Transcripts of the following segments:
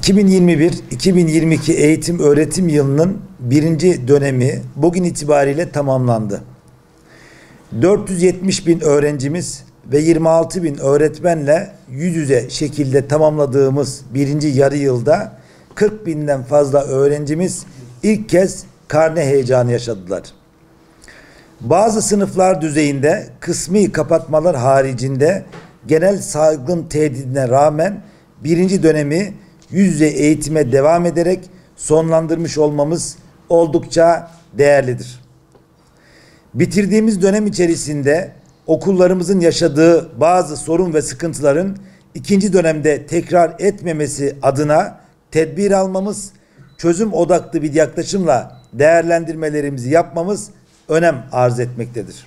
2021-2022 eğitim öğretim yılının birinci dönemi bugün itibariyle tamamlandı. 470 bin öğrencimiz ve 26 bin öğretmenle yüz yüze şekilde tamamladığımız birinci yarı yılda 40 binden fazla öğrencimiz ilk kez karne heyecanı yaşadılar. Bazı sınıflar düzeyinde kısmi kapatmalar haricinde genel salgın tehdidine rağmen birinci dönemi yüz yüze eğitime devam ederek sonlandırmış olmamız oldukça değerlidir. Bitirdiğimiz dönem içerisinde okullarımızın yaşadığı bazı sorun ve sıkıntıların ikinci dönemde tekrar etmemesi adına tedbir almamız, çözüm odaklı bir yaklaşımla değerlendirmelerimizi yapmamız önem arz etmektedir.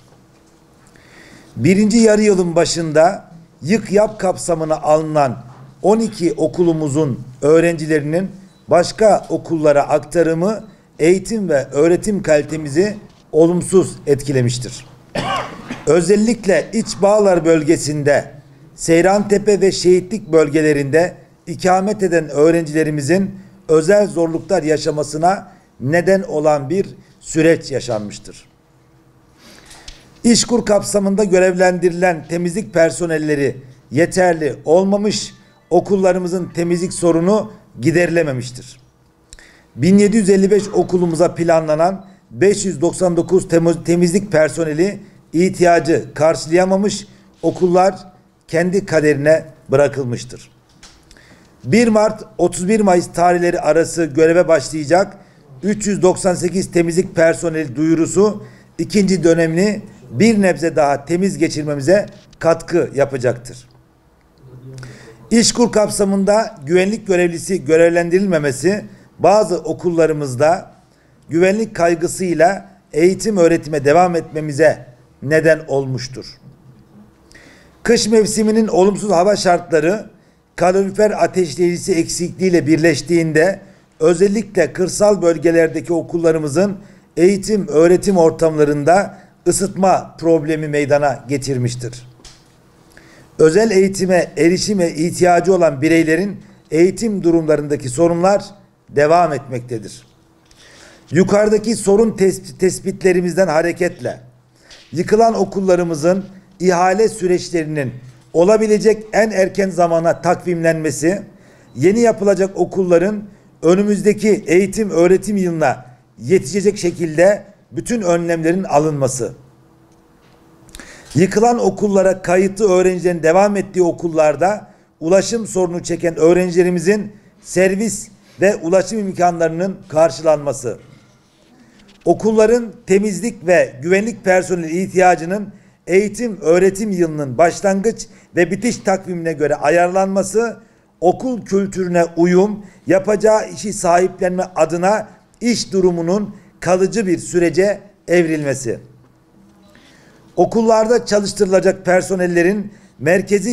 Birinci yarı yılın başında yık yap kapsamına alınan 12 okulumuzun öğrencilerinin başka okullara aktarımı eğitim ve öğretim kalitemizi olumsuz etkilemiştir. Özellikle İç Bağlar bölgesinde, Seyrantepe ve Şehitlik bölgelerinde ikamet eden öğrencilerimizin özel zorluklar yaşamasına neden olan bir süreç yaşanmıştır. İşkur kapsamında görevlendirilen temizlik personelleri yeterli olmamış, okullarımızın temizlik sorunu giderilememiştir. 1755 okulumuza planlanan 599 temizlik personeli ihtiyacı karşılayamamış, okullar kendi kaderine bırakılmıştır. 1 Mart 31 Mayıs tarihleri arası göreve başlayacak 398 temizlik personeli duyurusu ikinci dönemini bir nebze daha temiz geçirmemize katkı yapacaktır. İşkur kapsamında güvenlik görevlisi görevlendirilmemesi bazı okullarımızda güvenlik kaygısıyla eğitim öğretime devam etmemize neden olmuştur. Kış mevsiminin olumsuz hava şartları kalorifer ateşleyicisi eksikliğiyle birleştiğinde özellikle kırsal bölgelerdeki okullarımızın eğitim öğretim ortamlarında ısıtma problemi meydana getirmiştir. Özel eğitime erişime ihtiyacı olan bireylerin eğitim durumlarındaki sorunlar devam etmektedir. Yukarıdaki sorun tespitlerimizden hareketle yıkılan okullarımızın ihale süreçlerinin olabilecek en erken zamana takvimlenmesi, yeni yapılacak okulların önümüzdeki eğitim öğretim yılına yetişecek şekilde bütün önlemlerin alınması, yıkılan okullara kayıtlı öğrencilerin devam ettiği okullarda ulaşım sorunu çeken öğrencilerimizin servis ve ulaşım imkanlarının karşılanması, okulların temizlik ve güvenlik personeli ihtiyacının eğitim öğretim yılının başlangıç ve bitiş takvimine göre ayarlanması, okul kültürüne uyum, yapacağı işi sahiplenme adına iş durumunun kalıcı bir sürece evrilmesi. Okullarda çalıştırılacak personellerin merkezi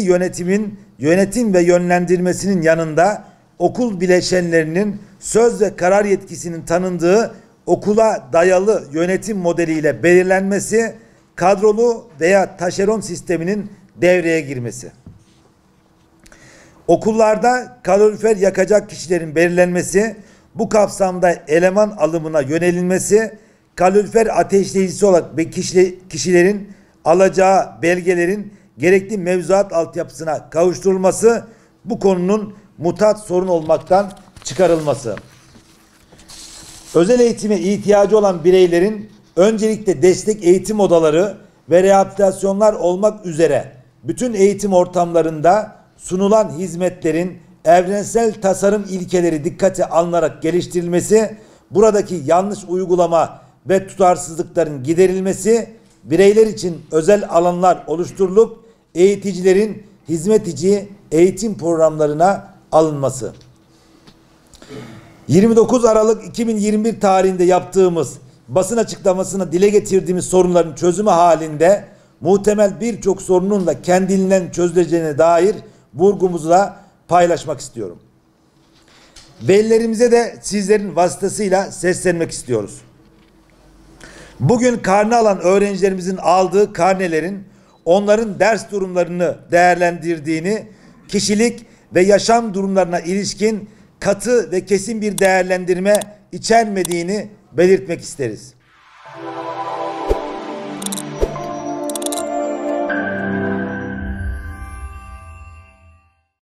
yönetim ve yönlendirmesinin yanında okul bileşenlerinin söz ve karar yetkisinin tanındığı okula dayalı yönetim modeliyle belirlenmesi, kadrolu veya taşeron sisteminin devreye girmesi. Okullarda kalorifer yakacak kişilerin belirlenmesi, bu kapsamda eleman alımına yönelilmesi, kalorifer ateşleyicisi olarak kişilerin alacağı belgelerin gerekli mevzuat altyapısına kavuşturulması, bu konunun mutat sorun olmaktan çıkarılması. Özel eğitime ihtiyacı olan bireylerin öncelikle destek eğitim odaları ve rehabilitasyonlar olmak üzere bütün eğitim ortamlarında sunulan hizmetlerin evrensel tasarım ilkeleri dikkate alınarak geliştirilmesi, buradaki yanlış uygulama ve tutarsızlıkların giderilmesi, bireyler için özel alanlar oluşturulup eğiticilerin hizmet içi eğitim programlarına alınması. 29 Aralık 2021 tarihinde yaptığımız basın açıklamasına dile getirdiğimiz sorunların çözümü halinde muhtemel birçok sorunun da kendiliğinden çözüleceğine dair vurgumuzu da paylaşmak istiyorum. Velilerimize de sizlerin vasıtasıyla seslenmek istiyoruz. Bugün karne alan öğrencilerimizin aldığı karnelerin onların ders durumlarını değerlendirdiğini, kişilik ve yaşam durumlarına ilişkin katı ve kesin bir değerlendirme içermediğini belirtmek isteriz.